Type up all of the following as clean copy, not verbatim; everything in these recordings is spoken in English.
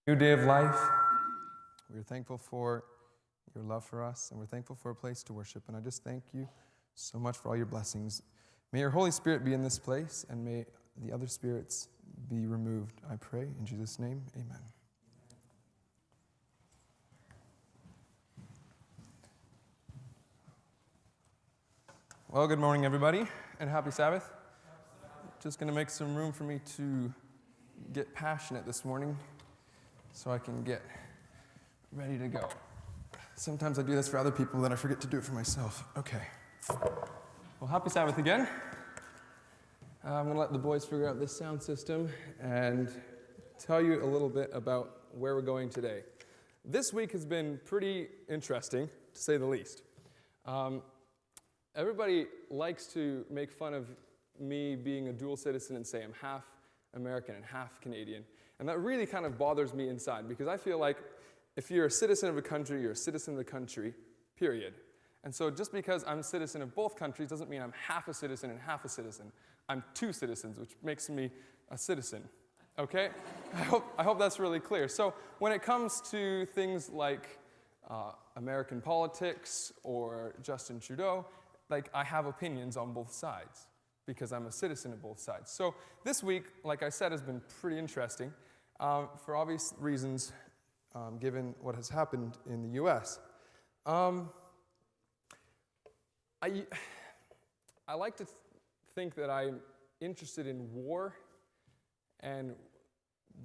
New day of life. We're thankful for your love for us, and we're thankful for a place to worship. And I just thank you so much for all your blessings. May your Holy Spirit be in this place, and may the other spirits be removed. I pray in Jesus' name, amen. Well, good morning, everybody, and happy Sabbath. Just going to make some room for me to get passionate this morning so I can get ready to go. Sometimes I do this for other people, then I forget to do it for myself. Okay. Well, happy Sabbath again. I'm going to let the boys figure out this sound system and tell you a little bit about where we're going today. This week has been pretty interesting, to say the least. Everybody likes to make fun of me being a dual citizen and say I'm half American and half Canadian. And that really kind of bothers me inside, because I feel like if you're a citizen of a country, you're a citizen of the country, period. And so just because I'm a citizen of both countries doesn't mean I'm half a citizen and half a citizen. I'm two citizens, which makes me a citizen. Okay? I hope that's really clear. So when it comes to things like American politics or Justin Trudeau, I have opinions on both sides because I'm a citizen of both sides. So this week, like I said, has been pretty interesting for obvious reasons, given what has happened in the U.S. I like to think that I'm interested in war and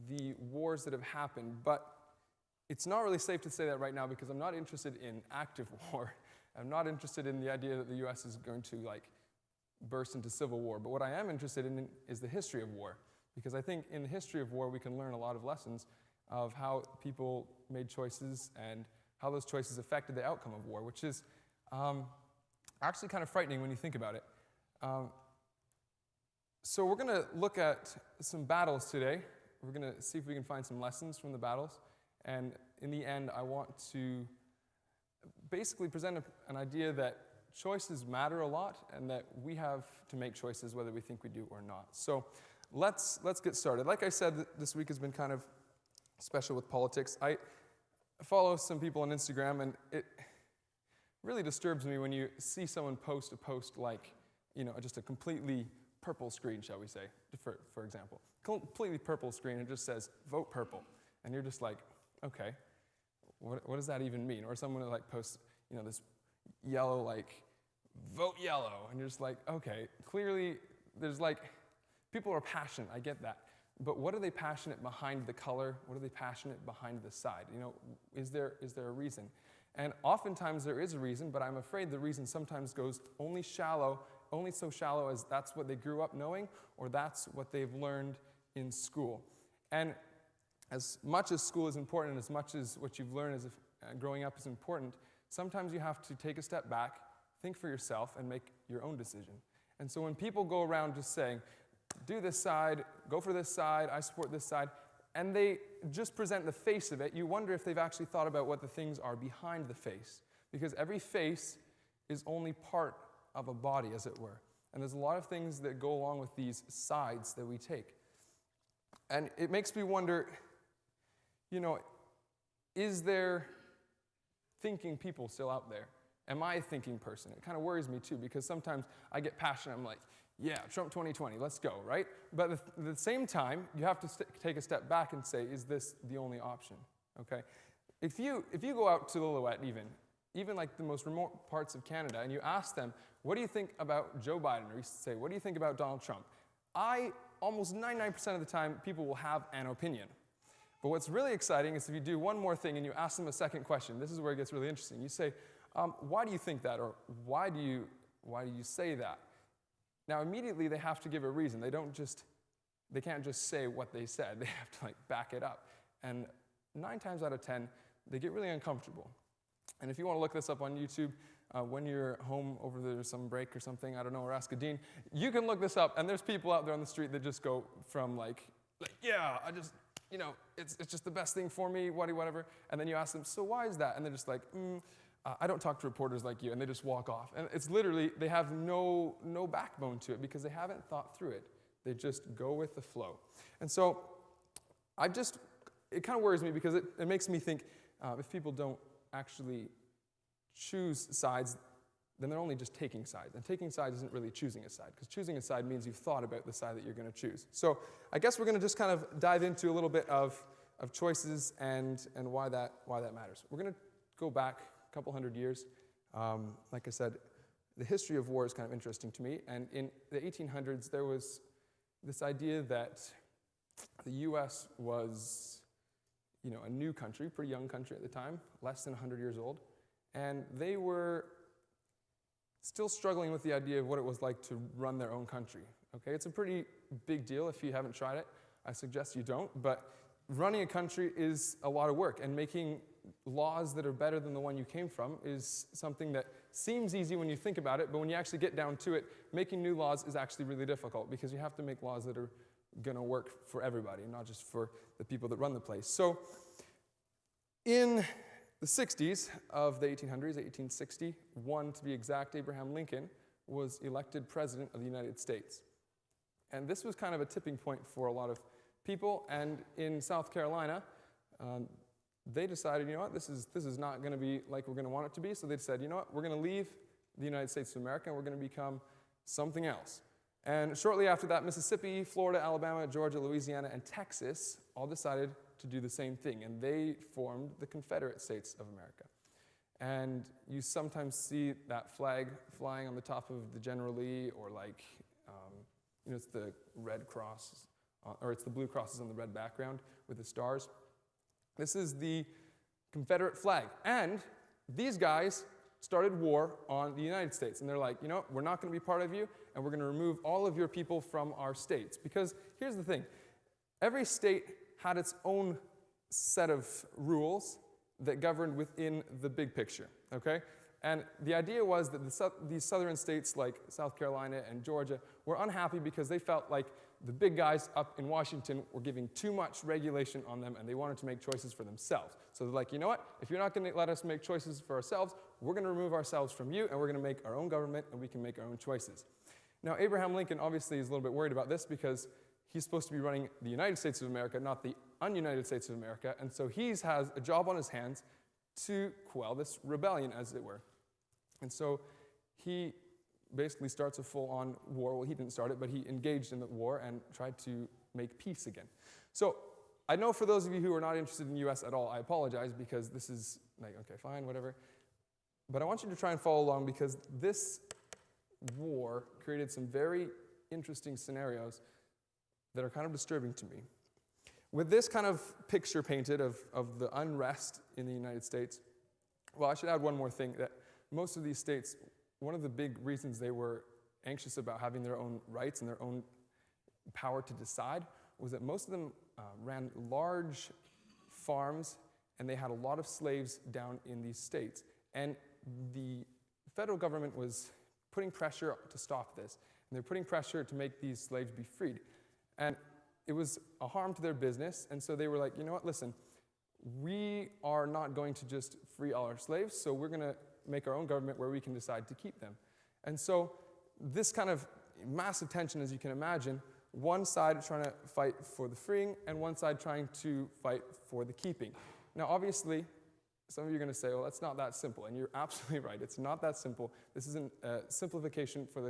the wars that have happened, but it's not really safe to say that right now because I'm not interested in active war. I'm not interested in the idea that the U.S. is going to burst into civil war. But what I am interested in is the history of war, because I think in the history of war we can learn a lot of lessons of how people made choices and how those choices affected the outcome of war, which is actually kind of frightening when you think about it. So we're going to look at some battles today. We're going to see if we can find some lessons from the battles. And in the end, I want to basically present an idea that choices matter a lot and that we have to make choices whether we think we do or not. So let's get started. Like I said, this week has been kind of special with politics. I follow some people on Instagram, and it really disturbs me when you see someone post a post like, just a completely purple screen, shall we say, for example. Completely purple screen, it just says, vote purple. And you're just like, okay, what does that even mean? Or someone posts, this yellow, vote yellow. And you're just like, okay, clearly there's people are passionate, I get that. But what are they passionate behind the color? What are they passionate behind the side? Is there a reason? And oftentimes there is a reason, but I'm afraid the reason sometimes goes only so shallow as that's what they grew up knowing, or that's what they've learned in school. And as much as school is important, as much as what you've learned as growing up is important, sometimes you have to take a step back, think for yourself, and make your own decision. And so when people go around just saying, do this side, go for this side, I support this side, and they just present the face of it, you wonder if they've actually thought about what the things are behind the face. Because every face is only part of a body, as it were. And there's a lot of things that go along with these sides that we take. And it makes me wonder, is there thinking people still out there? Am I a thinking person? It kind of worries me too, because sometimes I get passionate. I'm like, yeah, Trump 2020, let's go, right? But at the same time, you have to take a step back and say, is this the only option? Okay? If you go out to Lillooet even the most remote parts of Canada, and you ask them, what do you think about Joe Biden? Or you say, what do you think about Donald Trump? Almost 99% of the time, people will have an opinion. But what's really exciting is if you do one more thing and you ask them a second question. This is where it gets really interesting. You say, why do you think that? Or why do you say that? Now, immediately they have to give a reason. They can't just say what they said. They have to back it up. And 9 times out of 10, they get really uncomfortable. And if you want to look this up on YouTube, when you're home over there some break or something, I don't know, or ask a dean, you can look this up, and there's people out there on the street that just go from yeah, I just, it's just the best thing for me, whatever. And then you ask them, so why is that? And they're just like, I don't talk to reporters like you, and they just walk off. And it's literally, they have no backbone to it because they haven't thought through it. They just go with the flow. And so I've just it kind of worries me because it makes me think if people don't actually choose sides, then they're only just taking sides. And taking sides isn't really choosing a side, because choosing a side means you've thought about the side that you're going to choose. So I guess we're going to just kind of dive into a little bit of choices and why that matters. We're going to go back a couple hundred years. Like I said, the history of war is kind of interesting to me. And in the 1800s, there was this idea that the U.S. was, a new country, pretty young country at the time, less than 100 years old. And they were still struggling with the idea of what it was like to run their own country. Okay, it's a pretty big deal. If you haven't tried it, I suggest you don't. But running a country is a lot of work, and making laws that are better than the one you came from is something that seems easy when you think about it, but when you actually get down to it, making new laws is actually really difficult, because you have to make laws that are going to work for everybody, not just for the people that run the place. So in the 60s of the 1800s, 1861 to be exact, Abraham Lincoln was elected president of the United States. And this was kind of a tipping point for a lot of people. And in South Carolina, they decided, this is not going to be like we're going to want it to be. So they said, we're going to leave the United States of America and we're going to become something else. And shortly after that, Mississippi, Florida, Alabama, Georgia, Louisiana, and Texas all decided to do the same thing, and they formed the Confederate States of America. And you sometimes see that flag flying on the top of the General Lee, or it's the red cross, or it's the blue crosses on the red background with the stars. This is the Confederate flag, and these guys started war on the United States, and they're like, we're not going to be part of you, and we're going to remove all of your people from our states. Because here's the thing, every state had its own set of rules that governed within the big picture, okay? And the idea was that these southern states like South Carolina and Georgia were unhappy because they felt like the big guys up in Washington were giving too much regulation on them, and they wanted to make choices for themselves. So they're like, if you're not going to let us make choices for ourselves, we're going to remove ourselves from you, and we're going to make our own government, and we can make our own choices. Now, Abraham Lincoln obviously is a little bit worried about this, because he's supposed to be running the United States of America, not the un-United States of America, and so he has a job on his hands to quell this rebellion, as it were. And so he basically starts a full-on war. Well, he didn't start it, but he engaged in the war and tried to make peace again. So I know for those of you who are not interested in the U.S. at all, I apologize, because this is like, okay, fine, whatever. But I want you to try and follow along, because this war created some very interesting scenarios that are kind of disturbing to me. With this kind of picture painted of the unrest in the United States, well, I should add one more thing, that most of these states, one of the big reasons they were anxious about having their own rights and their own power to decide was that most of them ran large farms, and they had a lot of slaves down in these states. And the federal government was putting pressure to stop this, and they're putting pressure to make these slaves be freed. And it was a harm to their business, and so they were like, listen, we are not going to just free all our slaves, so we're going to make our own government where we can decide to keep them. And so this kind of massive tension, as you can imagine, one side trying to fight for the freeing, and one side trying to fight for the keeping. Now, obviously, some of you are going to say, well, that's not that simple, and you're absolutely right. It's not that simple. This isn't a simplification for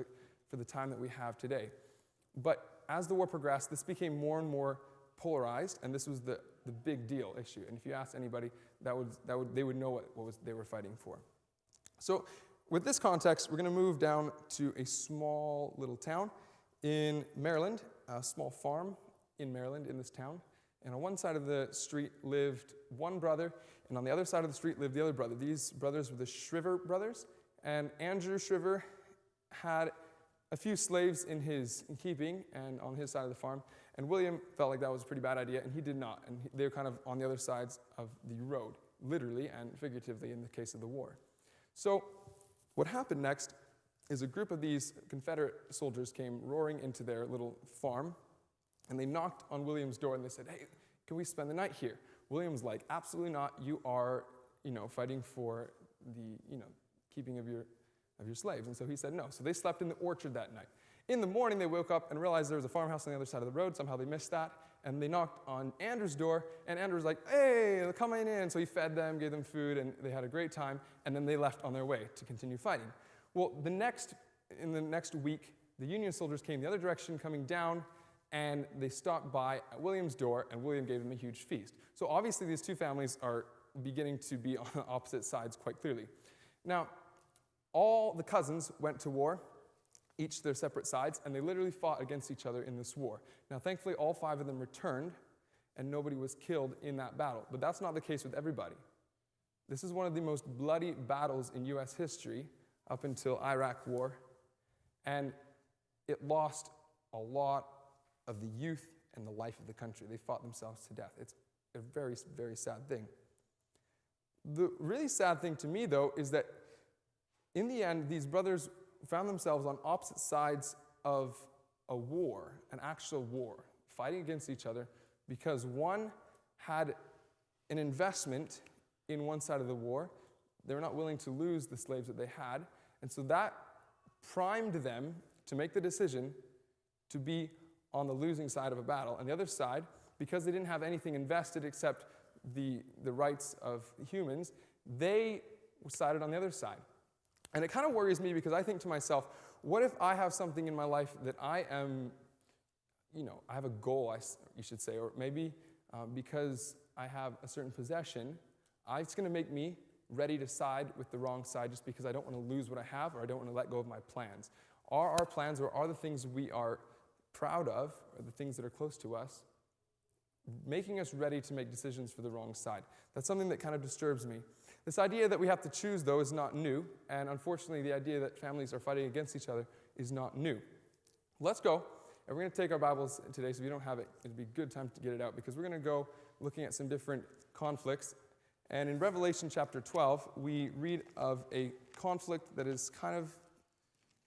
the time that we have today. But as the war progressed, this became more and more polarized, and this was the big deal issue. And if you ask anybody, they would know what they were fighting for. So with this context, we're going to move down to a small little town in Maryland, a small farm in Maryland in this town. And on one side of the street lived one brother, and on the other side of the street lived the other brother. These brothers were the Shriver brothers, and Andrew Shriver had a few slaves in keeping and on his side of the farm, and William felt like that was a pretty bad idea, and he did not, and they were kind of on the other sides of the road, literally and figuratively in the case of the war. So what happened next is a group of these Confederate soldiers came roaring into their little farm, and they knocked on William's door, and they said, hey, can we spend the night here? William's like, absolutely not, you are, fighting for the, keeping of your slaves. And so he said no. So they slept in the orchard that night. In the morning, they woke up and realized there was a farmhouse on the other side of the road. Somehow they missed that. and they knocked on Andrew's door, and Andrew was like, hey, they're coming in. So he fed them, gave them food, and they had a great time, and then they left on their way to continue fighting. Well, in the next week, the Union soldiers came the other direction, coming down, and they stopped by at William's door, and William gave them a huge feast. So obviously these two families are beginning to be on opposite sides quite clearly. Now, all the cousins went to war, each their separate sides, and they literally fought against each other in this war. Now, thankfully, all 5 of them returned, and nobody was killed in that battle. But that's not the case with everybody. This is one of the most bloody battles in U.S. history up until Iraq War, and it lost a lot of the youth and the life of the country. They fought themselves to death. It's a very, very sad thing. The really sad thing to me, though, is that in the end, these brothers found themselves on opposite sides of a war, an actual war, fighting against each other because one had an investment in one side of the war. They were not willing to lose the slaves that they had, and so that primed them to make the decision to be on the losing side of a battle. And the other side, because they didn't have anything invested except the rights of humans, they sided on the other side. And it kind of worries me because I think to myself, what if I have something in my life that I am, I have a goal, you should say, or maybe because I have a certain possession, it's going to make me ready to side with the wrong side just because I don't want to lose what I have or I don't want to let go of my plans. Are our plans or are the things we are proud of, or the things that are close to us, making us ready to make decisions for the wrong side? That's something that kind of disturbs me. This idea that we have to choose, though, is not new, and unfortunately the idea that families are fighting against each other is not new. Let's go, and we're going to take our Bibles today, so if you don't have it, it'd be a good time to get it out, because we're going to go looking at some different conflicts. And in Revelation chapter 12, we read of a conflict that is kind of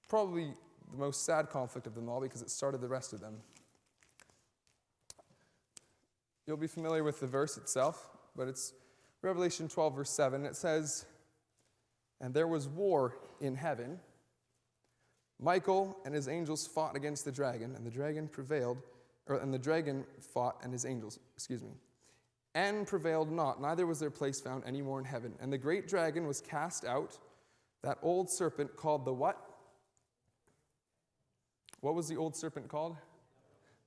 probably the most sad conflict of them all, because it started the rest of them. You'll be familiar with the verse itself, but it's Revelation 12, verse 7. It says, "And there was war in heaven. Michael and his angels fought against the dragon, and the dragon prevailed, and the dragon fought and his angels, and prevailed not, neither was their place found any more in heaven. And the great dragon was cast out, that old serpent called the what? What was the old serpent called?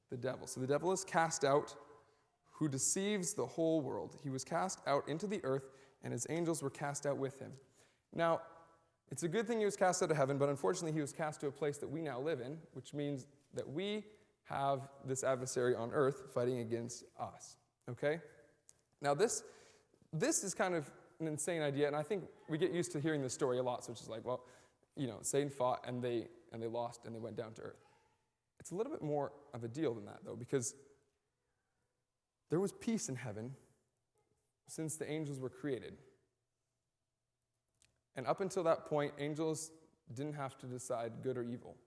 The devil. So the devil is cast out, who deceives the whole world. He was cast out into the earth, and his angels were cast out with him." Now, it's a good thing he was cast out of heaven, but unfortunately he was cast to a place that we now live in, which means that we have this adversary on earth fighting against us. Okay? Now this is kind of an insane idea, and I think we get used to hearing this story a lot, so it's just like, well, Satan fought and they lost and they went down to earth. It's a little bit more of a deal than that, though, because there was peace in heaven since the angels were created. And up until that point, angels didn't have to decide good or evil.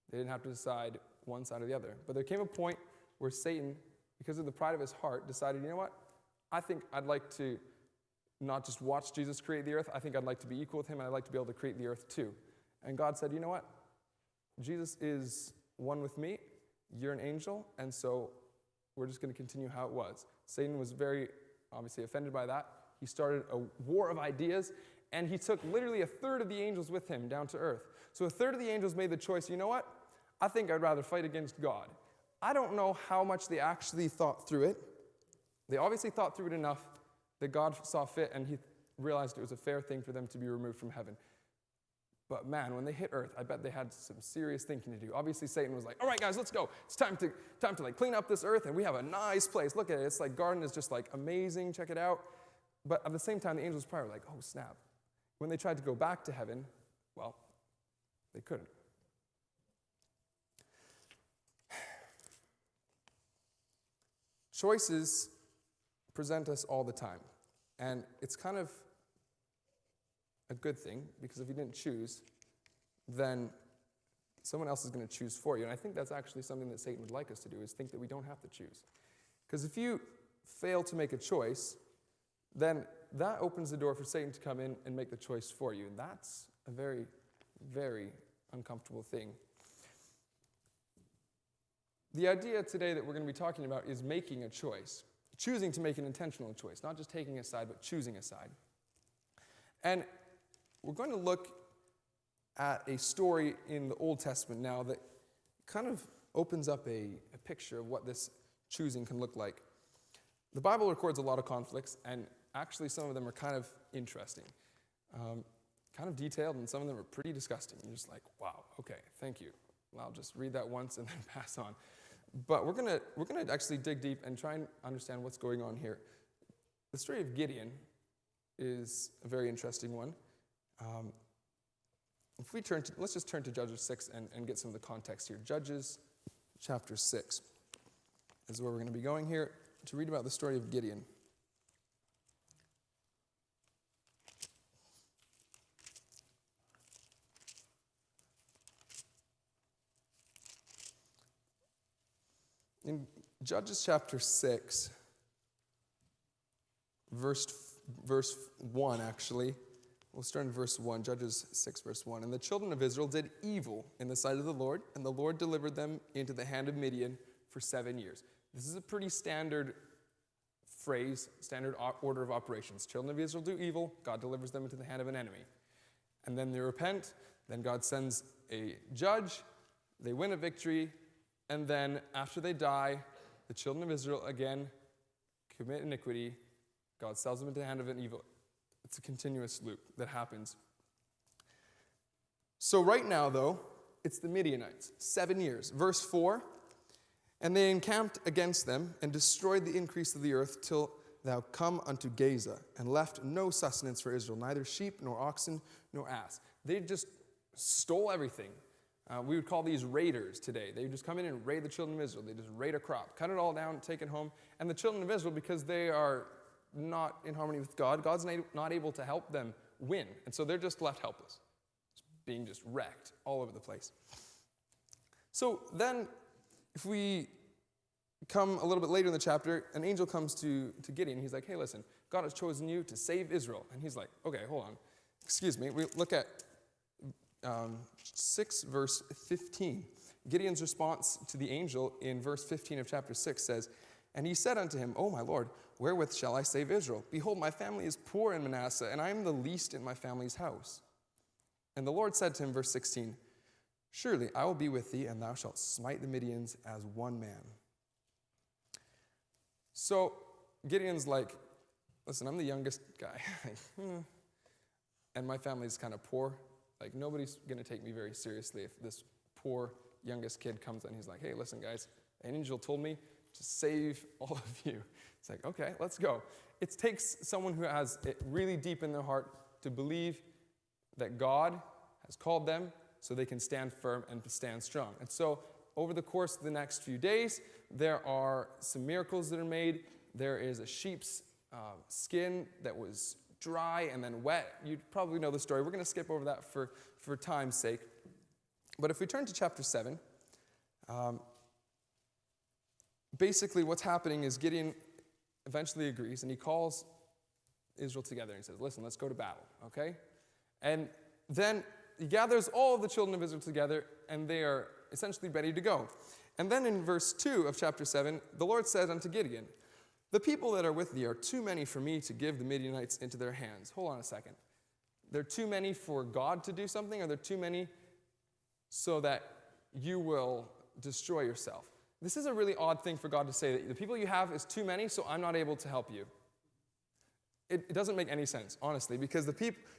They didn't have to decide one side or the other. But there came a point where Satan, because of the pride of his heart, decided, you know what? I think I'd like to not just watch Jesus create the earth. I think I'd like to be equal with him, and I'd like to be able to create the earth too. And God said, you know what? Jesus is one with me. You're an angel, and so we're just going to continue how it was. Satan was very, obviously, offended by that. He started a war of ideas, and he took literally a third of the angels with him down to earth. So a third of the angels made the choice, you know what? I think I'd rather fight against God. I don't know how much they actually thought through it. They obviously thought through it enough that God saw fit, and he realized it was a fair thing for them to be removed from heaven. But man, when they hit earth, I bet they had some serious thinking to do. Obviously, Satan was like, all right, guys, let's go. It's time to clean up this earth, and we have a nice place. Look at it. It's like garden is just amazing. Check it out. But at the same time, the angels probably were like, oh, snap. When they tried to go back to heaven, well, they couldn't. Choices present us all the time. And it's kind of a good thing, because if you didn't choose, then someone else is going to choose for you. And I think that's actually something that Satan would like us to do, is think that we don't have to choose. Because if you fail to make a choice, then that opens the door for Satan to come in and make the choice for you. And that's a very, very uncomfortable thing. The idea today that we're going to be talking about is making a choice, choosing to make an intentional choice, not just taking a side, but choosing a side. And we're going to look at a story in the Old Testament now that kind of opens up a picture of what this choosing can look like. The Bible records a lot of conflicts, and actually some of them are kind of interesting, kind of detailed, and some of them are pretty disgusting. You're just like, wow, okay, thank you. Well, I'll just read that once and then pass on. But we're gonna actually dig deep and try and understand what's going on here. The story of Gideon is a very interesting one. Let's just turn to Judges 6 and get some of the context here. Judges chapter 6 is where we're going to be going here to read about the story of Gideon. In Judges chapter 6, verse 1 actually, we'll start in verse 1, Judges 6, verse 1. And the children of Israel did evil in the sight of the Lord, and the Lord delivered them into the hand of Midian for 7 years. This is a pretty standard phrase, standard order of operations. Children of Israel do evil, God delivers them into the hand of an enemy. And then they repent, then God sends a judge, they win a victory, and then after they die, the children of Israel again commit iniquity, God sells them into the hand of an evil. It's a continuous loop that happens. So right now, though, it's the Midianites, 7 years. Verse 4, and they encamped against them and destroyed the increase of the earth till thou come unto Gaza, and left no sustenance for Israel, neither sheep nor oxen nor ass. They just stole everything. We would call these raiders today. They would just come in and raid the children of Israel. They just raid a crop, cut it all down, take it home. And the children of Israel, because they are not in harmony with God, God's not able to help them win. And so they're just left helpless, being just wrecked all over the place. So then, if we come a little bit later in the chapter, an angel comes to Gideon. He's like, hey, listen, God has chosen you to save Israel. And he's like, okay, hold on. Excuse me. We look at 6, verse 15. Gideon's response to the angel in verse 15 of chapter 6 says, and he said unto him, O my Lord, wherewith shall I save Israel? Behold, my family is poor in Manasseh, and I am the least in my family's house. And the Lord said to him, verse 16, surely I will be with thee, and thou shalt smite the Midians as one man. So Gideon's like, listen, I'm the youngest guy. And my family's kind of poor. Like, nobody's going to take me very seriously if this poor youngest kid comes and he's like, hey, listen, guys, an angel told me to save all of you. It's like, okay, let's go. It takes someone who has it really deep in their heart to believe that God has called them so they can stand firm and stand strong. And so over the course of the next few days, there are some miracles that are made. There is a sheep's skin that was dry and then wet. You probably know the story. We're going to skip over that for time's sake. But if we turn to chapter 7, basically what's happening is Gideon eventually agrees, and he calls Israel together and he says, listen, let's go to battle, okay? And then he gathers all of the children of Israel together, and they are essentially ready to go. And then in verse 2 of chapter 7, the Lord said unto Gideon, the people that are with thee are too many for me to give the Midianites into their hands. Hold on a second. They're too many for God to do something, or they're too many so that you will destroy yourself? This is a really odd thing for God to say, that the people you have is too many, so I'm not able to help you. It doesn't make any sense, honestly, because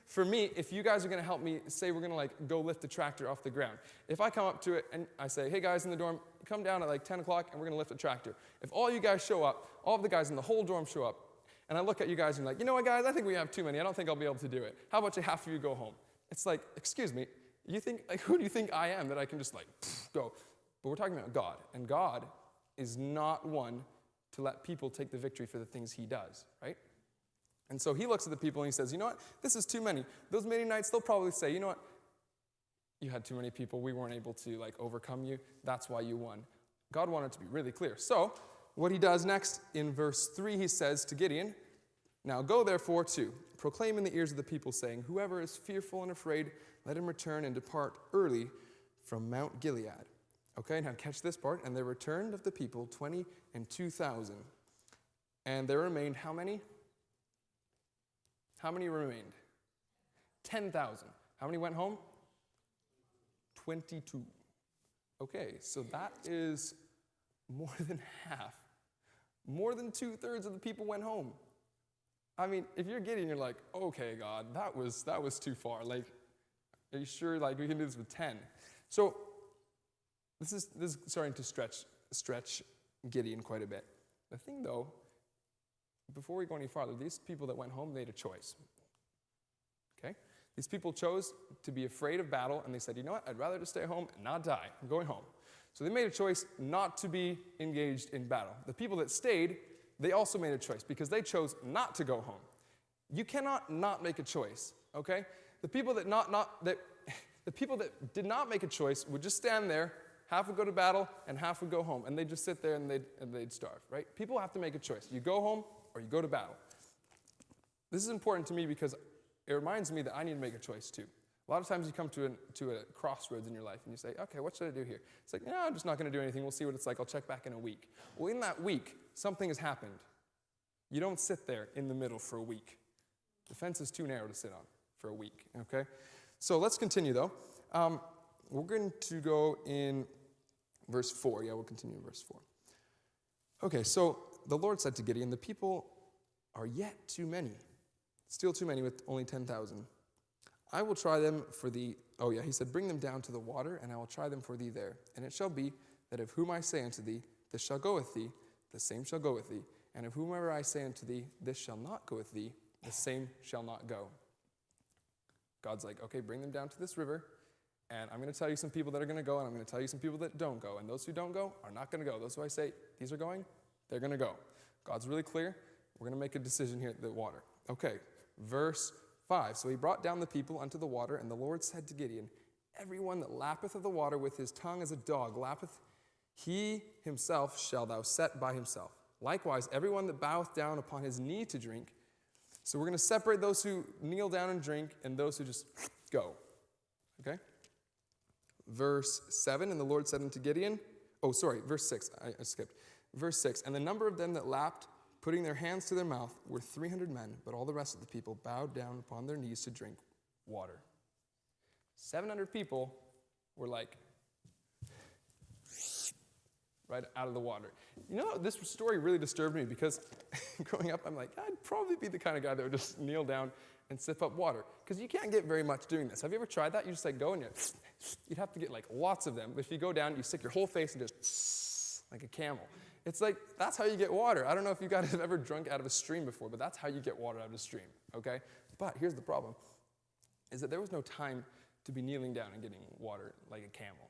for me, if you guys are going to help me, say we're going to go lift the tractor off the ground. If I come up to it and I say, hey guys in the dorm, come down at 10 o'clock and we're going to lift the tractor. If all you guys show up, all of the guys in the whole dorm show up, and I look at you guys and I'm like, you know what guys, I think we have too many. I don't think I'll be able to do it. How about half of you go home? It's like, excuse me, who do you think I am that I can just go? But we're talking about God, and God is not one to let people take the victory for the things he does, right? And so he looks at the people and he says, you know what, this is too many. Those Midianites, they'll probably say, you know what, you had too many people, we weren't able to overcome you, that's why you won. God wanted to be really clear. So what he does next in verse 3, he says to Gideon, now go therefore to proclaim in the ears of the people, saying, whoever is fearful and afraid, let him return and depart early from Mount Gilead. Okay, now catch this part. And there returned of the people 22,000. And there remained how many? How many remained? 10,000. How many went home? 22. Okay, so that is more than half. More than 2/3 of the people went home. I mean, if you're Gideon, you're like, okay, God, that was too far. Like, are you sure like we can do this with 10? So this is starting to stretch Gideon quite a bit. The thing though, before we go any farther, these people that went home made a choice. Okay? These people chose to be afraid of battle, and they said, you know what, I'd rather just stay home and not die. I'm going home. So they made a choice not to be engaged in battle. The people that stayed, they also made a choice because they chose not to go home. You cannot not make a choice, okay? The people that did not make a choice would just stand there, half would go to battle and half would go home, and they'd just sit there and they'd starve, right? People have to make a choice. You go home or you go to battle. This is important to me because it reminds me that I need to make a choice too. A lot of times you come to a crossroads in your life and you say, okay, what should I do here? It's like, no, I'm just not going to do anything. We'll see what it's like. I'll check back in a week. Well, in that week, something has happened. You don't sit there in the middle for a week. The fence is too narrow to sit on for a week, okay? So let's continue, though. We're going to go in verse 4. Yeah, we'll continue in verse 4. Okay, so the Lord said to Gideon, the people are yet too many, still too many with only 10,000. I will try them for thee. Oh yeah, he said, bring them down to the water, and I will try them for thee there. And it shall be that of whom I say unto thee, this shall go with thee, the same shall go with thee. And of whomever I say unto thee, this shall not go with thee, the same shall not go. God's like, okay, bring them down to this river, and I'm going to tell you some people that are going to go, and I'm going to tell you some people that don't go. And those who don't go are not going to go. Those who I say, these are going, they're going to go. God's really clear. We're going to make a decision here at the water. Okay, verse 5. So he brought down the people unto the water, and the Lord said to Gideon, everyone that lappeth of the water with his tongue as a dog lappeth, he himself shall thou set by himself. Likewise, everyone that boweth down upon his knee to drink. So we're going to separate those who kneel down and drink and those who just go. Okay? Verse 7, and the Lord said unto Gideon, verse 6, I skipped. Verse 6, and the number of them that lapped, putting their hands to their mouth, were 300 men, but all the rest of the people bowed down upon their knees to drink water. 700 people were like, right out of the water. You know, this story really disturbed me because growing up, I'm like, I'd probably be the kind of guy that would just kneel down and sip up water. Because you can't get very much doing this. Have you ever tried that? You just like go and you'd have to get like lots of them. But if you go down, you stick your whole face and just like a camel. It's like, that's how you get water. I don't know if you guys have ever drunk out of a stream before, but that's how you get water out of a stream, okay? But here's the problem, is that there was no time to be kneeling down and getting water like a camel.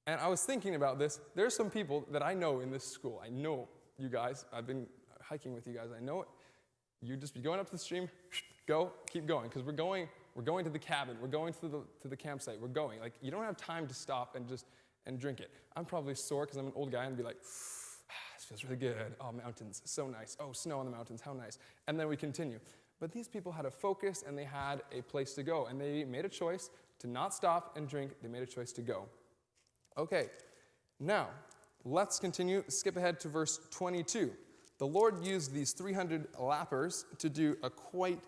And I was thinking about this. There's some people that I know in this school. I know you guys. I've been hiking with you guys. I know it. You just be going up to the stream, go, keep going, because we're going to the cabin. We're going to the campsite. We're going. Like, you don't have time to stop and drink it. I'm probably sore because I'm an old guy and be like, this feels really good. Oh, mountains, so nice. Oh, snow on the mountains, how nice. And then we continue. But these people had a focus and they had a place to go. And they made a choice to not stop and drink. They made a choice to go. Okay, now, let's continue. Skip ahead to verse 22. The Lord used these 300 lappers to do a quite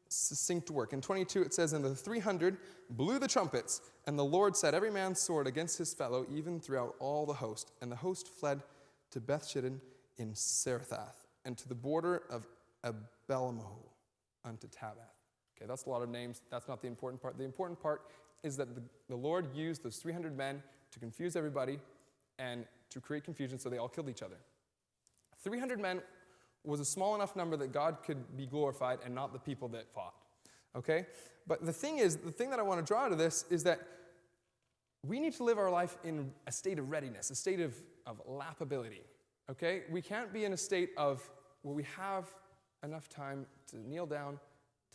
succinct work. In 22 it says, and the 300 blew the trumpets, and the Lord set every man's sword against his fellow, even throughout all the host. And the host fled to Bethshidden in Sarathath, and to the border of Abelmaho unto Tabath. Okay, that's a lot of names. That's not the important part. The important part is that the Lord used those 300 men to confuse everybody and to create confusion, so they all killed each other. 300 men was a small enough number that God could be glorified and not the people that fought. Okay? But the thing that I want to draw out of this is that we need to live our life in a state of readiness, a state of lappability. Okay? We can't be in a state of where we have enough time to kneel down,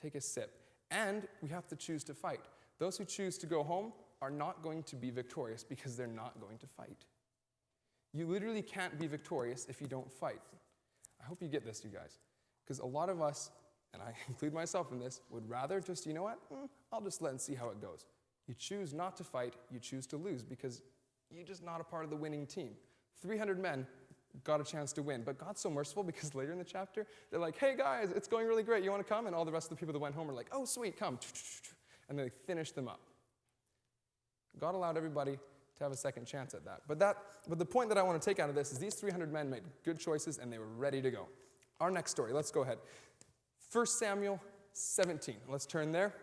take a sip, and we have to choose to fight. Those who choose to go home are not going to be victorious because they're not going to fight. You literally can't be victorious if you don't fight. I hope you get this, you guys. Because a lot of us, and I include myself in this, would rather just, you know what, I'll just let and see how it goes. You choose not to fight, you choose to lose because you're just not a part of the winning team. 300 men got a chance to win. But God's so merciful because later in the chapter, they're like, hey guys, it's going really great. You want to come? And all the rest of the people that went home are like, oh sweet, come. And they finished them up. God allowed everybody to have a second chance at that. But the point that I want to take out of this is these 300 men made good choices and they were ready to go. Our next story, let's go ahead. 1 Samuel 17. Let's turn there.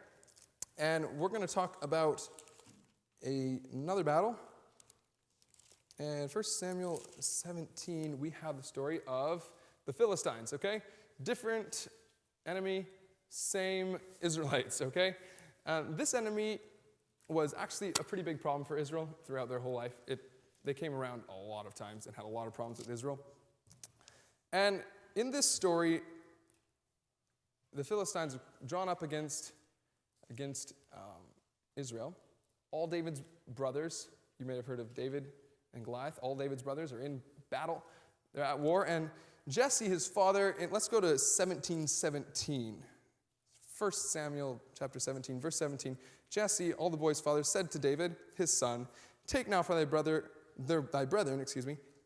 And we're going to talk about another battle. And 1 Samuel 17, we have the story of the Philistines, okay? Different enemy, same Israelites, okay? This enemy was actually a pretty big problem for Israel throughout their whole life. They came around a lot of times and had a lot of problems with Israel. And in this story, the Philistines are drawn up against Israel. All David's brothers, you may have heard of David and Goliath, all David's brothers are in battle. They're at war. And Jesse, his father, let's go to 17:17. 1 Samuel chapter 17, verse 17. Jesse, all the boys' father, said to David, his son, take now for thy brethren,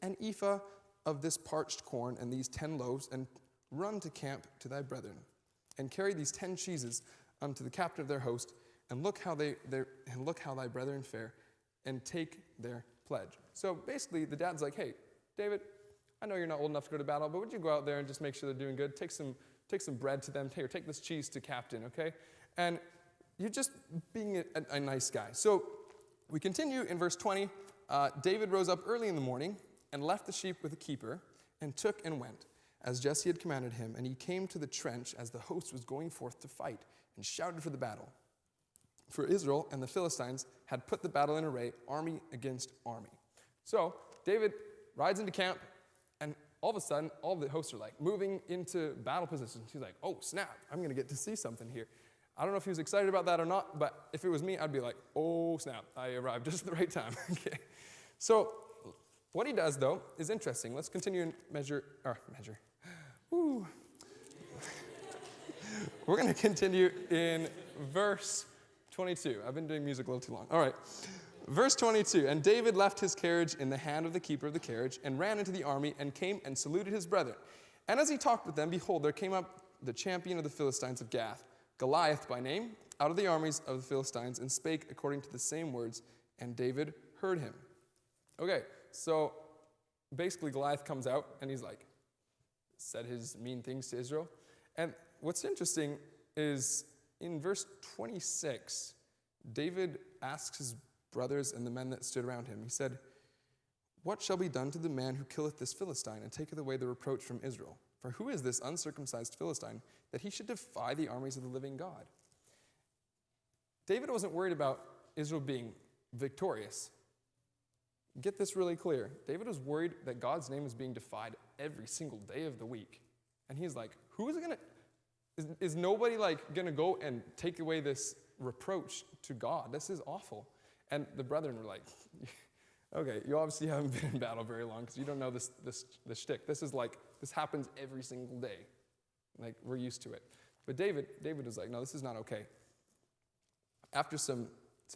an ephah of this parched corn and these 10 loaves, and run to camp to thy brethren, and carry these 10 cheeses unto the captain of their host, and look how thy brethren fare, and take their pledge. So basically, the dad's like, hey, David, I know you're not old enough to go to battle, but would you go out there and just make sure they're doing good? Take some bread to them, or take this cheese to captain, okay? And you're just being a nice guy. So we continue in verse 20. David rose up early in the morning and left the sheep with a keeper and took and went, as Jesse had commanded him. And he came to the trench as the host was going forth to fight and shouted for the battle. For Israel and the Philistines had put the battle in array, army against army. So David rides into camp, and all of a sudden, all the hosts are like moving into battle positions. He's like, oh, snap, I'm going to get to see something here. I don't know if he was excited about that or not, but if it was me, I'd be like, oh, snap, I arrived just at the right time. Okay. So what he does, though, is interesting. Let's continue and measure. Woo. We're going to continue in verse 22. I've been doing music a little too long. All right. Verse 22, and David left his carriage in the hand of the keeper of the carriage and ran into the army and came and saluted his brethren. And as he talked with them, behold, there came up the champion of the Philistines of Gath, Goliath by name, out of the armies of the Philistines, and spake according to the same words, and David heard him. Okay, so basically Goliath comes out, and he's like, said his mean things to Israel. And what's interesting is in verse 26, David asks his brothers and the men that stood around him. He said, what shall be done to the man who killeth this Philistine and taketh away the reproach from Israel? For who is this uncircumcised Philistine that he should defy the armies of the living God? David wasn't worried about Israel being victorious. Get this really clear. David was worried that God's name was being defied every single day of the week. And he's like, who is going to, is nobody like going to go and take away this reproach to God? This is awful. And the brethren were like, okay, you obviously haven't been in battle very long because you don't know this shtick. This happens every single day. Like, we're used to it. But David was like, no, this is not okay. After some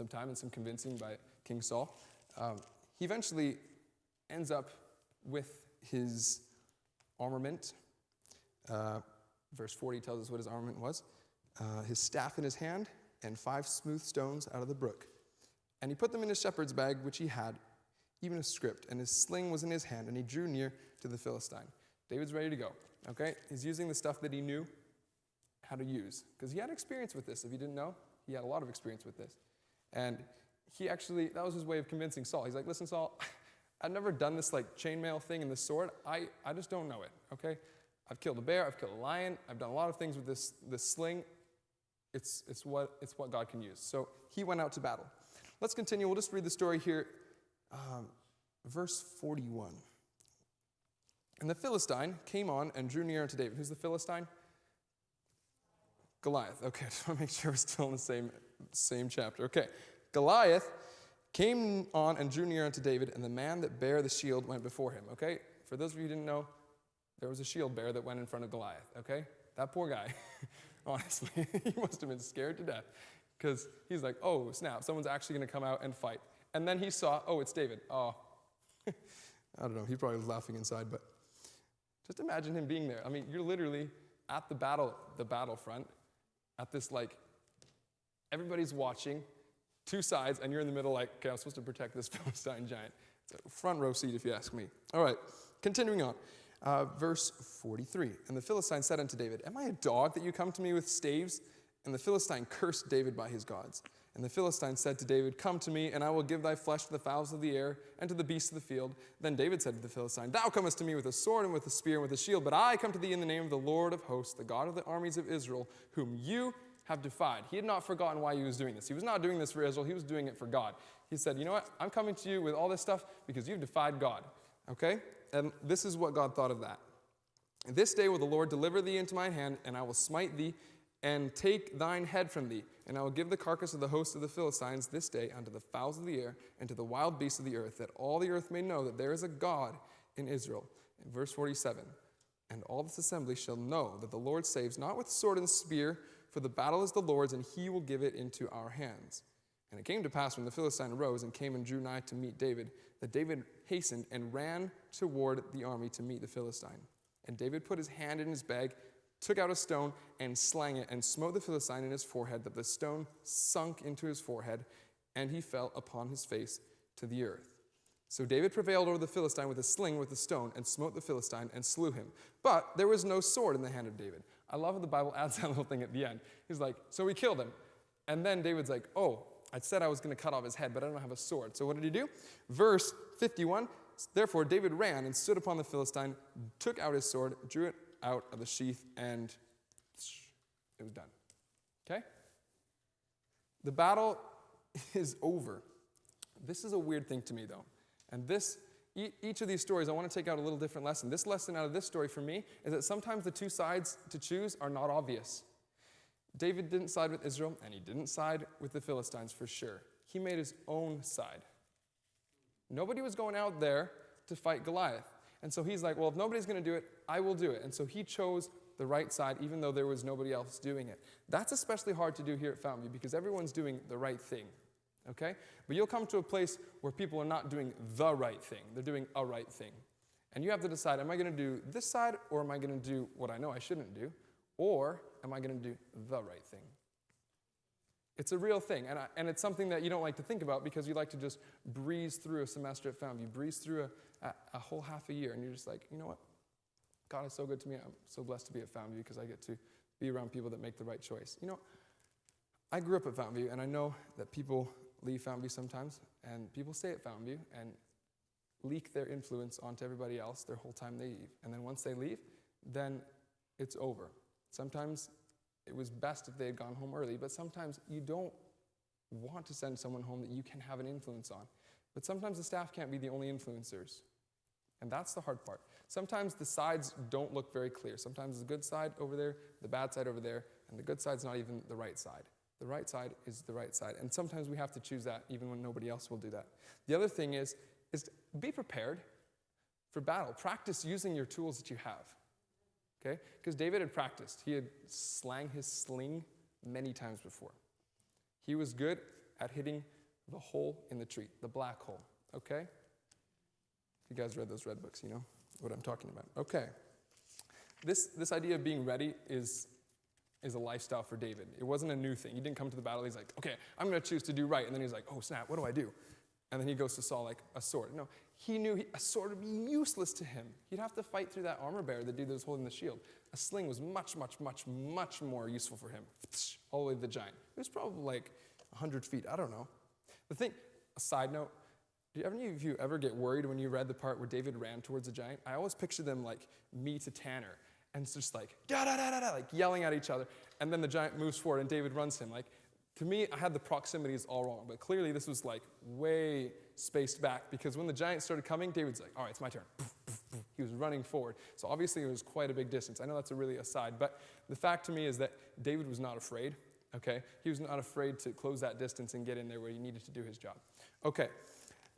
time and some convincing by King Saul, he eventually ends up with his armament. Verse 40 tells us what his armament was. His staff in his hand and 5 smooth stones out of the brook. And he put them in his shepherd's bag, which he had, even a script, and his sling was in his hand, and he drew near to the Philistine. David's ready to go, okay? He's using the stuff that he knew how to use, because he had experience with this. If you didn't know, he had a lot of experience with this. And that was his way of convincing Saul. He's like, listen, Saul, I've never done this like chainmail thing and this sword. I just don't know it, okay? I've killed a bear, I've killed a lion, I've done a lot of things with this sling. It's what God can use. So he went out to battle. Let's continue. We'll just read the story here. Verse 41. And the Philistine came on and drew near unto David. Who's the Philistine? Goliath. Okay, I just want to make sure we're still in the same chapter. Okay. Goliath came on and drew near unto David, and the man that bare the shield went before him. Okay? For those of you who didn't know, there was a shield bearer that went in front of Goliath. Okay? That poor guy, honestly, he must have been scared to death. Because he's like, oh, snap, someone's actually going to come out and fight. And then he saw, oh, it's David. Oh, I don't know. He probably was laughing inside, but just imagine him being there. I mean, you're literally at the battlefront, at this, like, everybody's watching, two sides, and you're in the middle like, okay, I'm supposed to protect this Philistine giant. It's a front row seat, if you ask me. All right, continuing on. Verse 43. And the Philistine said unto David, am I a dog that you come to me with staves? And the Philistine cursed David by his gods. And the Philistine said to David, come to me, and I will give thy flesh to the fowls of the air and to the beasts of the field. Then David said to the Philistine, thou comest to me with a sword and with a spear and with a shield, but I come to thee in the name of the Lord of hosts, the God of the armies of Israel, whom you have defied. He had not forgotten why he was doing this. He was not doing this for Israel. He was doing it for God. He said, you know what? I'm coming to you with all this stuff because you've defied God. Okay? And this is what God thought of that. This day will the Lord deliver thee into mine hand, and I will smite thee and take thine head from thee. And I will give the carcass of the host of the Philistines this day unto the fowls of the air and to the wild beasts of the earth, that all the earth may know that there is a God in Israel. In verse 47, and all this assembly shall know that the Lord saves not with sword and spear, for the battle is the Lord's, and he will give it into our hands. And it came to pass when the Philistine arose and came and drew nigh to meet David, that David hastened and ran toward the army to meet the Philistine. And David put his hand in his bag, took out a stone, and slang it, and smote the Philistine in his forehead, that the stone sunk into his forehead, and he fell upon his face to the earth. So David prevailed over the Philistine with a sling with a stone, and smote the Philistine, and slew him. But there was no sword in the hand of David. I love how the Bible adds that little thing at the end. He's like, so we killed him. And then David's like, oh, I said I was going to cut off his head, but I don't have a sword. So what did he do? Verse 51, therefore David ran and stood upon the Philistine, took out his sword, drew it out of the sheath, and it was done. Okay? The battle is over. This is a weird thing to me, though. And each of these stories, I want to take out a little different lesson. This lesson out of this story for me is that sometimes the two sides to choose are not obvious. David didn't side with Israel, and he didn't side with the Philistines for sure. He made his own side. Nobody was going out there to fight Goliath. And so he's like, well, if nobody's going to do it, I will do it. And so he chose the right side, even though there was nobody else doing it. That's especially hard to do here at Fountainview because everyone's doing the right thing. Okay? But you'll come to a place where people are not doing the right thing. They're doing a right thing. And you have to decide, am I going to do this side, or am I going to do what I know I shouldn't do? Or am I going to do the right thing? It's a real thing, and it's something that you don't like to think about because you like to just breeze through a semester at Fountainview, breeze through a whole half a year, and you're just like, you know what? God is so good to me. I'm so blessed to be at Fountainview because I get to be around people that make the right choice. You know, I grew up at Fountainview, and I know that people leave Fountainview sometimes, and people stay at Fountainview and leak their influence onto everybody else their whole time they leave. And then once they leave, then it's over. Sometimes it was best if they had gone home early, but sometimes you don't want to send someone home that you can have an influence on. But sometimes the staff can't be the only influencers. And that's the hard part. Sometimes the sides don't look very clear. Sometimes the good side over there, the bad side over there, and the good side's not even the right side. The right side is the right side. And sometimes we have to choose that even when nobody else will do that. The other thing is to be prepared for battle. Practice using your tools that you have. Okay? Because David had practiced. He had slang his sling many times before. He was good at hitting the hole in the tree, the black hole. Okay? You guys read those red books, you know what I'm talking about. Okay. This idea of being ready is a lifestyle for David. It wasn't a new thing. He didn't come to the battle. He's like, okay, I'm going to choose to do right. And then he's like, oh, snap, what do I do? And then he goes to Saul like a sword. No, he knew a sword would be useless to him. He'd have to fight through that armor bearer, the dude that was holding the shield. A sling was much, much, much, much more useful for him. All the way to the giant. It was probably like 100 feet. I don't know. The thing, a side note, do any of you ever get worried when you read the part where David ran towards a giant? I always picture them like me to Tanner. And it's just like, da-da-da-da-da, like yelling at each other. And then the giant moves forward and David runs him. Like, to me, I had the proximities all wrong. But clearly this was like way spaced back because when the giant started coming, David's like, all right, it's my turn. He was running forward. So obviously it was quite a big distance. I know that's a really aside, but the fact to me is that David was not afraid, okay? He was not afraid to close that distance and get in there where he needed to do his job. Okay,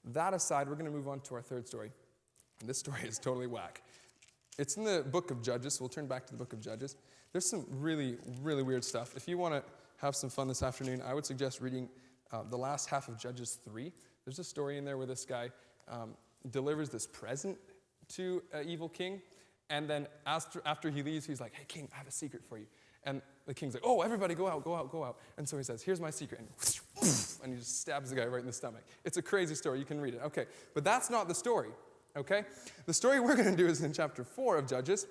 that aside, we're going to move on to our third story. And this story is totally whack. It's in the book of Judges, so we'll turn back to the book of Judges. There's some really, really weird stuff. If you want to have some fun this afternoon, I would suggest reading the last half of Judges 3, There's a story in there where this guy delivers this present to an evil king, and then after he leaves, he's like, hey, king, I have a secret for you. And the king's like, oh, everybody go out, go out, go out. And so he says, here's my secret. And he just stabs the guy right in the stomach. It's a crazy story. You can read it. Okay, but that's not the story, okay? The story we're going to do is in chapter 4 of Judges.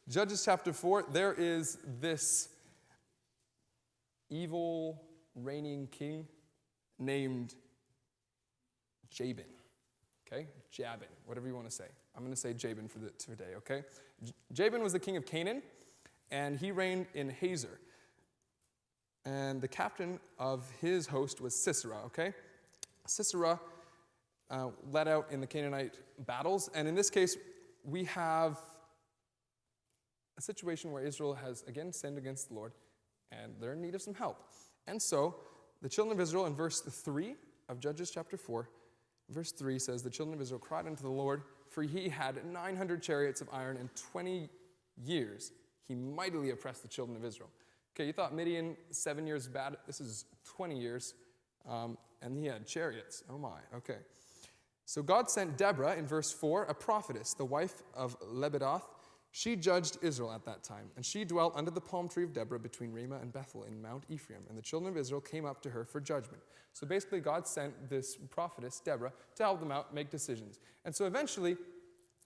Judges chapter 4, there is this evil reigning king named Jabin, okay? Jabin, whatever you want to say. I'm going to say Jabin for today, okay? Jabin was the king of Canaan, and he reigned in Hazor. And the captain of his host was Sisera, okay? Sisera led out in the Canaanite battles, and in this case, we have a situation where Israel has again sinned against the Lord, and they're in need of some help. And so, the children of Israel, in verse 3 of Judges chapter 4, verse 3 says, the children of Israel cried unto the Lord, for he had 900 chariots of iron, and 20 years he mightily oppressed the children of Israel. Okay, you thought Midian, 7 years bad. This is 20 years, and he had chariots. Oh my, okay. So God sent Deborah, in verse 4, a prophetess, the wife of Lebedoth. She judged Israel at that time, and she dwelt under the palm tree of Deborah between Ramah and Bethel in Mount Ephraim, and the children of Israel came up to her for judgment. So basically, God sent this prophetess, Deborah, to help them out, make decisions. And so eventually,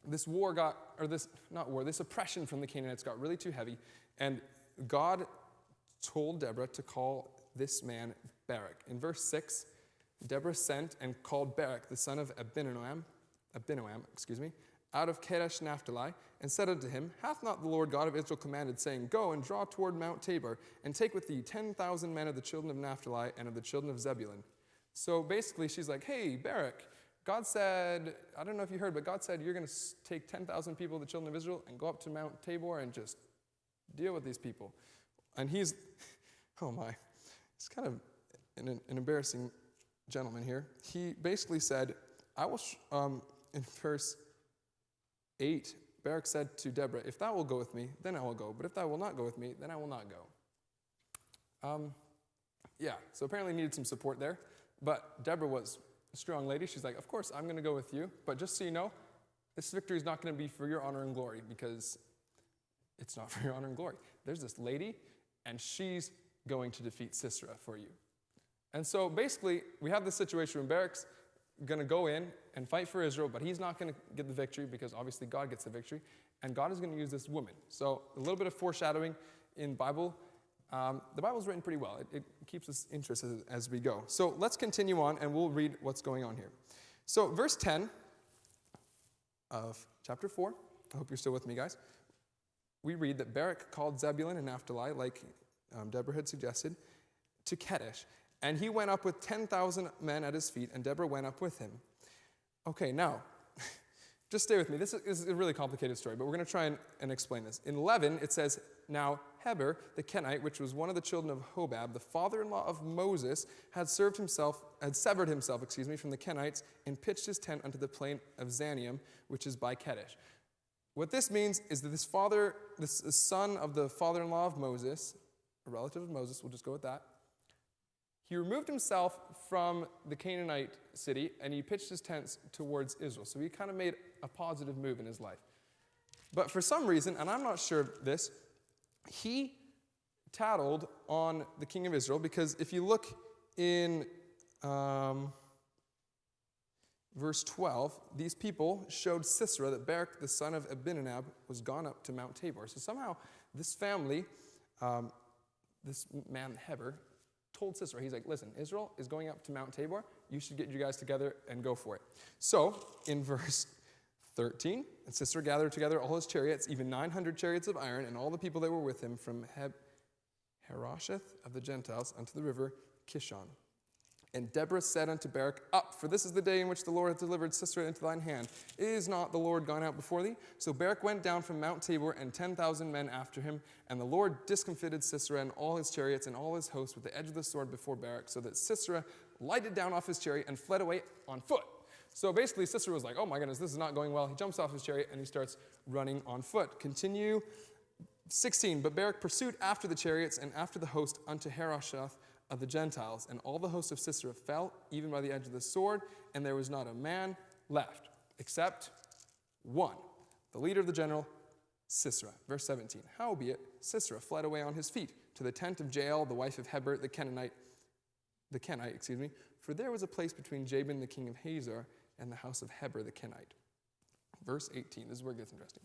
this oppression from the Canaanites got really too heavy, and God told Deborah to call this man Barak. In verse 6, Deborah sent and called Barak, the son of Abinoam, out of Kadesh Naphtali, and said unto him, hath not the Lord God of Israel commanded, saying, go and draw toward Mount Tabor, and take with thee 10,000 men of the children of Naphtali and of the children of Zebulun. So basically, she's like, hey, Barak, God said, I don't know if you heard, but God said you're going to take 10,000 people of the children of Israel and go up to Mount Tabor and just deal with these people. And he's, oh my, he's kind of an embarrassing gentleman here. He basically said, I will, in verse 8, Barak said to Deborah, if thou will go with me, then I will go. But if thou will not go with me, then I will not go. So apparently needed some support there. But Deborah was a strong lady. She's like, of course, I'm going to go with you. But just so you know, this victory is not going to be for your honor and glory, because it's not for your honor and glory. There's this lady, and she's going to defeat Sisera for you. And so basically, we have this situation where Barak's going to go in and fight for Israel, but he's not going to get the victory because obviously God gets the victory, and God is going to use this woman. So a little bit of foreshadowing in Bible. The Bible's written pretty well. It keeps us interested as we go. So let's continue on, and we'll read what's going on here. So verse 10 of chapter 4, I hope you're still with me, guys. We read that Barak called Zebulun and Naphtali, like Deborah had suggested, to Kadesh. And he went up with 10,000 men at his feet, and Deborah went up with him. Okay, now, just stay with me. This is a really complicated story, but we're going to try and explain this. In 11, it says, now Heber, the Kenite, which was one of the children of Hobab, the father-in-law of Moses, had severed himself, from the Kenites, and pitched his tent unto the plain of Zanium, which is by Kadesh. What this means is that this son of the father-in-law of Moses, a relative of Moses, we'll just go with that, he removed himself from the Canaanite city, and he pitched his tents towards Israel. So he kind of made a positive move in his life. But for some reason, and I'm not sure of this, he tattled on the king of Israel, because if you look in verse 12, these people showed Sisera that Barak, the son of Abinadab, was gone up to Mount Tabor. So somehow this family, this man Heber, told Sisera, he's like, listen, Israel is going up to Mount Tabor. You should get you guys together and go for it. So in verse 13, and Sisera gathered together all his chariots, even 900 chariots of iron, and all the people that were with him from Harosheth of the Gentiles unto the river Kishon. And Deborah said unto Barak, up, for this is the day in which the Lord hath delivered Sisera into thine hand. Is not the Lord gone out before thee? So Barak went down from Mount Tabor, and 10,000 men after him. And the Lord discomfited Sisera and all his chariots and all his hosts with the edge of the sword before Barak, so that Sisera lighted down off his chariot and fled away on foot. So basically Sisera was like, oh my goodness, this is not going well. He jumps off his chariot and he starts running on foot. Continue 16, but Barak pursued after the chariots and after the host unto Harosheth of the Gentiles. And all the host of Sisera fell, even by the edge of the sword, and there was not a man left, except one, the leader of the general, Sisera. Verse 17, howbeit Sisera fled away on his feet to the tent of Jael, the wife of Heber, the Kenite, for there was a place between Jabin, the king of Hazor, and the house of Heber, the Kenite. Verse 18, this is where it gets interesting.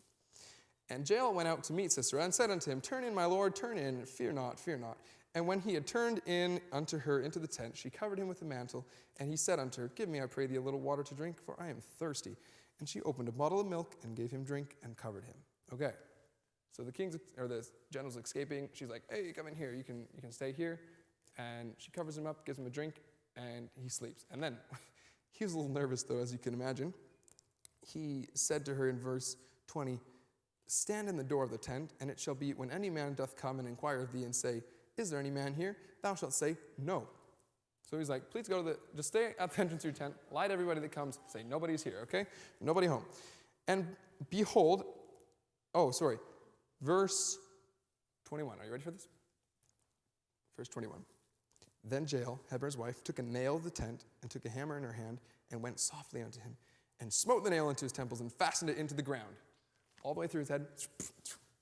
And Jael went out to meet Sisera and said unto him, turn in, my lord, turn in, fear not, fear not. And when he had turned in unto her into the tent, she covered him with a mantle, and he said unto her, give me, I pray thee, a little water to drink, for I am thirsty. And she opened a bottle of milk and gave him drink and covered him. Okay, so the general's escaping. She's like, hey, come in here. You can stay here. And she covers him up, gives him a drink, and he sleeps. And then he was a little nervous, though, as you can imagine. He said to her in verse 20, stand in the door of the tent, and it shall be, when any man doth come and inquire of thee and say, is there any man here? Thou shalt say, no. So he's like, please go just stay at the entrance of your tent, lie to everybody that comes, say, nobody's here, okay? Nobody home. And behold, verse 21. Are you ready for this? Verse 21. Then Jael, Heber's wife, took a nail of the tent and took a hammer in her hand and went softly unto him and smote the nail into his temples and fastened it into the ground, all the way through his head,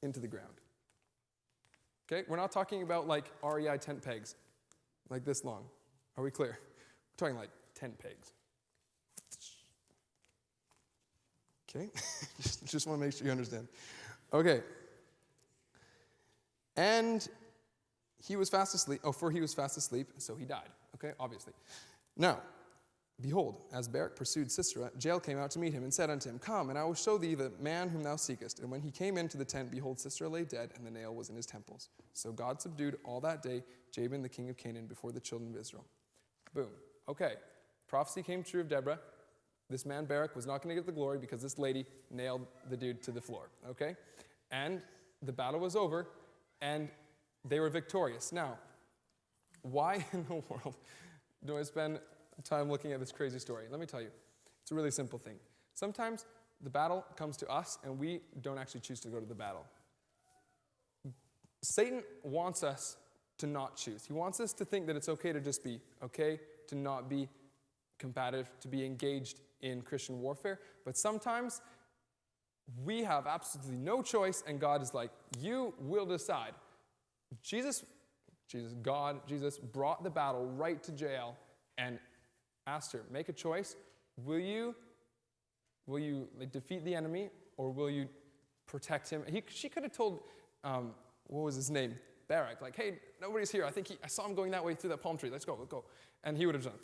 into the ground. Okay, we're not talking about like REI tent pegs, like this long. Are we clear? We're talking like tent pegs. Okay, just want to make sure you understand. Okay. And he was fast asleep. For he was fast asleep, so he died. Okay, obviously. Now, behold, as Barak pursued Sisera, Jael came out to meet him and said unto him, come, and I will show thee the man whom thou seekest. And when he came into the tent, behold, Sisera lay dead, and the nail was in his temples. So God subdued all that day Jabin, the king of Canaan, before the children of Israel. Boom. Okay, prophecy came true of Deborah. This man Barak was not going to get the glory because this lady nailed the dude to the floor. Okay, and the battle was over, and they were victorious. Now, why in the world do I spend time looking at this crazy story? Let me tell you. It's a really simple thing. Sometimes the battle comes to us, and we don't actually choose to go to the battle. Satan wants us to not choose. He wants us to think that it's okay to just be okay, to not be combative, to be engaged in Christian warfare. But sometimes we have absolutely no choice, and God is like, you will decide. Jesus brought the battle right to Jael and asked her, make a choice. Will you defeat the enemy, or will you protect him? She could have told, what was his name? Barak, like, hey, nobody's here. I saw him going that way through that palm tree. Let's go. And he would have done,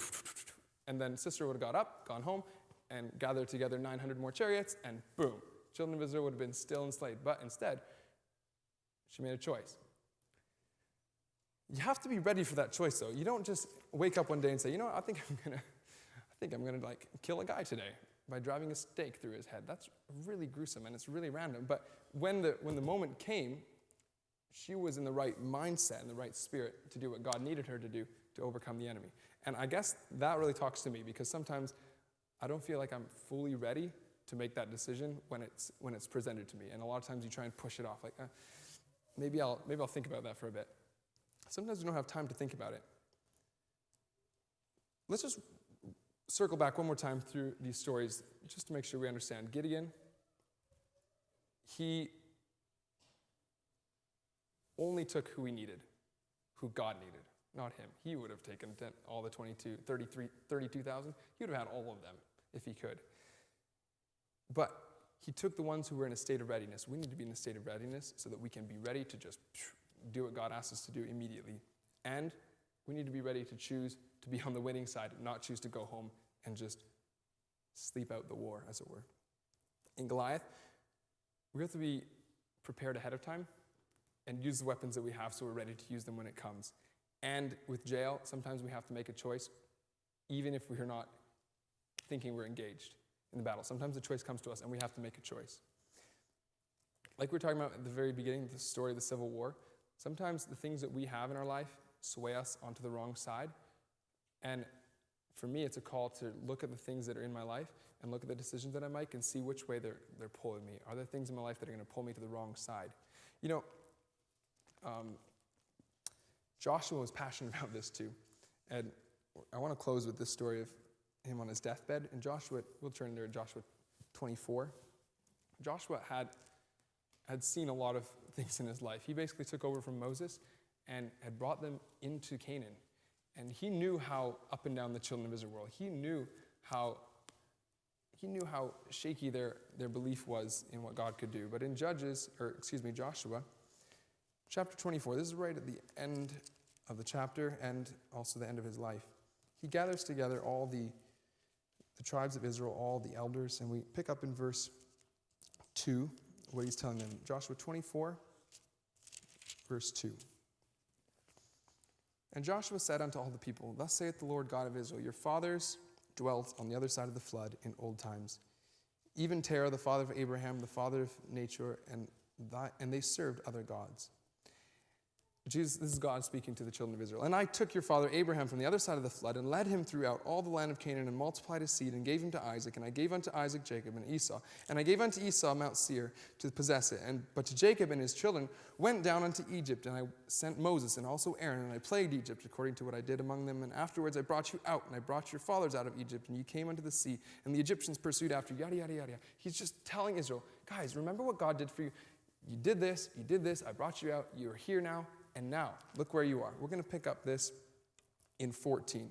and then Sisera would have got up, gone home, and gathered together 900 more chariots, and boom, children of Israel would have been still enslaved. But instead, she made a choice. You have to be ready for that choice, though. You don't just wake up one day and say, you know what, I think I'm gonna like kill a guy today by driving a stake through his head. That's really gruesome and it's really random. But when the moment came, she was in the right mindset and the right spirit to do what God needed her to do to overcome the enemy. And I guess that really talks to me, because sometimes I don't feel like I'm fully ready to make that decision when it's presented to me. And a lot of times you try and push it off, like maybe I'll think about that for a bit. Sometimes we don't have time to think about it. Let's just circle back one more time through these stories just to make sure we understand. Gideon, he only took who he needed, who God needed, not him. He would have taken all the 32,000. He would have had all of them if he could. But he took the ones who were in a state of readiness. We need to be in a state of readiness so that we can be ready to just do what God asks us to do immediately. And we need to be ready to choose to be on the winning side, not choose to go home and just sleep out the war, as it were. In Goliath, we have to be prepared ahead of time and use the weapons that we have so we're ready to use them when it comes. And with Jael, sometimes we have to make a choice, even if we're not thinking we're engaged in the battle. Sometimes the choice comes to us and we have to make a choice. Like we were talking about at the very beginning, the story of the Civil War, sometimes the things that we have in our life sway us onto the wrong side. And for me, it's a call to look at the things that are in my life and look at the decisions that I make and see which way they're pulling me. Are there things in my life that are going to pull me to the wrong side? You know, Joshua was passionate about this too. And I want to close with this story of him on his deathbed. In Joshua, we'll turn there, Joshua 24. Joshua had seen a lot of things in his life. He basically took over from Moses and had brought them into Canaan. And he knew how up and down the children of Israel were. He knew how shaky their belief was in what God could do. But in Joshua, chapter 24, this is right at the end of the chapter and also the end of his life. He gathers together all the tribes of Israel, all the elders, and we pick up in verse 2 what he's telling them. Joshua 24, verse 2. And Joshua said unto all the people, Thus saith the Lord God of Israel, Your fathers dwelt on the other side of the flood in old times. Even Terah, the father of Abraham, the father of Nachor, and they served other gods. This is God speaking to the children of Israel. And I took your father Abraham from the other side of the flood and led him throughout all the land of Canaan and multiplied his seed and gave him to Isaac. And I gave unto Isaac Jacob and Esau. And I gave unto Esau Mount Seir to possess it. But to Jacob and his children went down unto Egypt. And I sent Moses and also Aaron. And I plagued Egypt according to what I did among them. And afterwards I brought you out. And I brought your fathers out of Egypt. And you came unto the sea. And the Egyptians pursued after you. Yada, yada, yada. He's just telling Israel, guys, remember what God did for you. You did this. I brought you out. You are here now. And now, look where you are. We're going to pick up this in 14.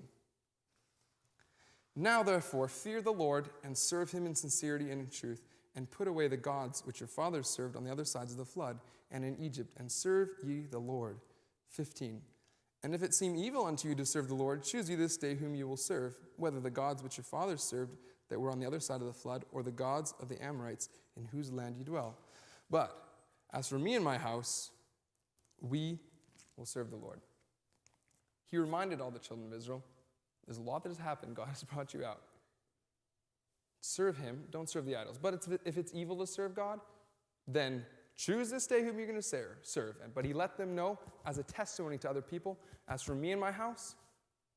Now, therefore, fear the Lord and serve him in sincerity and in truth, and put away the gods which your fathers served on the other sides of the flood and in Egypt, and serve ye the Lord. 15. And if it seem evil unto you to serve the Lord, choose ye this day whom you will serve, whether the gods which your fathers served that were on the other side of the flood, or the gods of the Amorites in whose land ye dwell. But as for me and my house, we will serve the Lord. He reminded all the children of Israel, there's a lot that has happened. God has brought you out. Serve him. Don't serve the idols. But if it's evil to serve God, then choose this day whom you're going to serve. But he let them know as a testimony to other people, as for me and my house,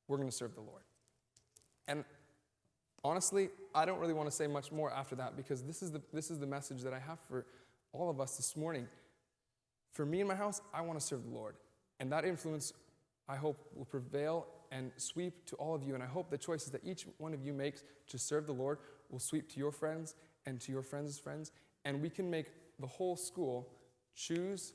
we're going to serve the Lord. And honestly, I don't really want to say much more after that, because this is the message that I have for all of us this morning. For me and my house, I want to serve the Lord. And that influence, I hope, will prevail and sweep to all of you. And I hope the choices that each one of you makes to serve the Lord will sweep to your friends and to your friends' friends. And we can make the whole school choose,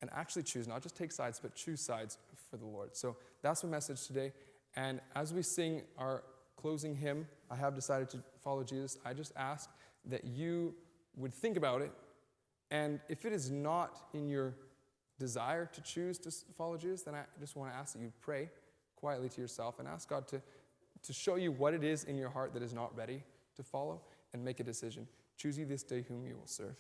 not just take sides, but choose sides for the Lord. So that's my message today. And as we sing our closing hymn, I have decided to follow Jesus. I just ask that you would think about it. And if it is not in your desire to choose to follow Jesus, then I just want to ask that you pray quietly to yourself and ask God to show you what it is in your heart that is not ready to follow, and make a decision. Choose ye this day whom you will serve.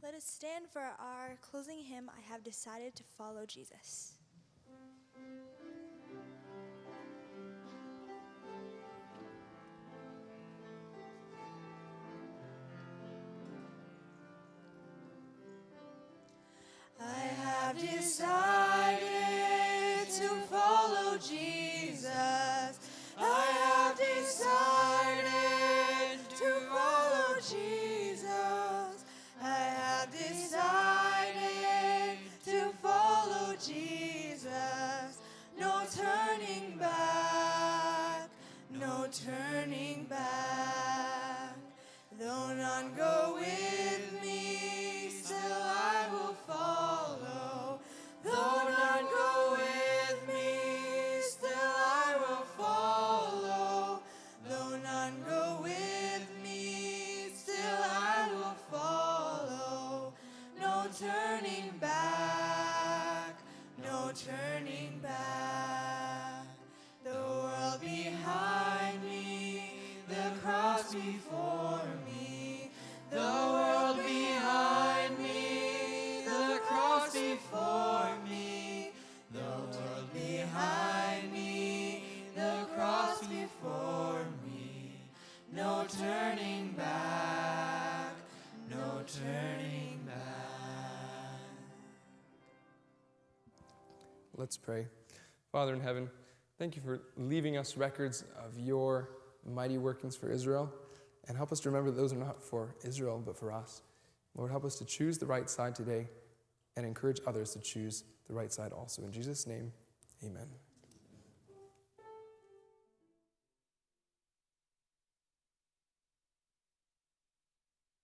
Let us stand for our closing hymn, I Have Decided to Follow Jesus. I have decided to follow Jesus. I have decided to follow Jesus. I have decided to follow Jesus. No turning back, no turning back. Though none go with me, still I will follow. Though none go with me, still I will follow. Though none go with me, still I will follow. No turning back, no turning back. The world behind me, the cross before me. The world behind me, the cross before me. The world behind me, the cross before me. No turning back, no turning back. Let's pray. Father in heaven, thank you for leaving us records of your mighty workings for Israel, and help us to remember that those are not for Israel, but for us. Lord, help us to choose the right side today and encourage others to choose the right side also. In Jesus' name, amen.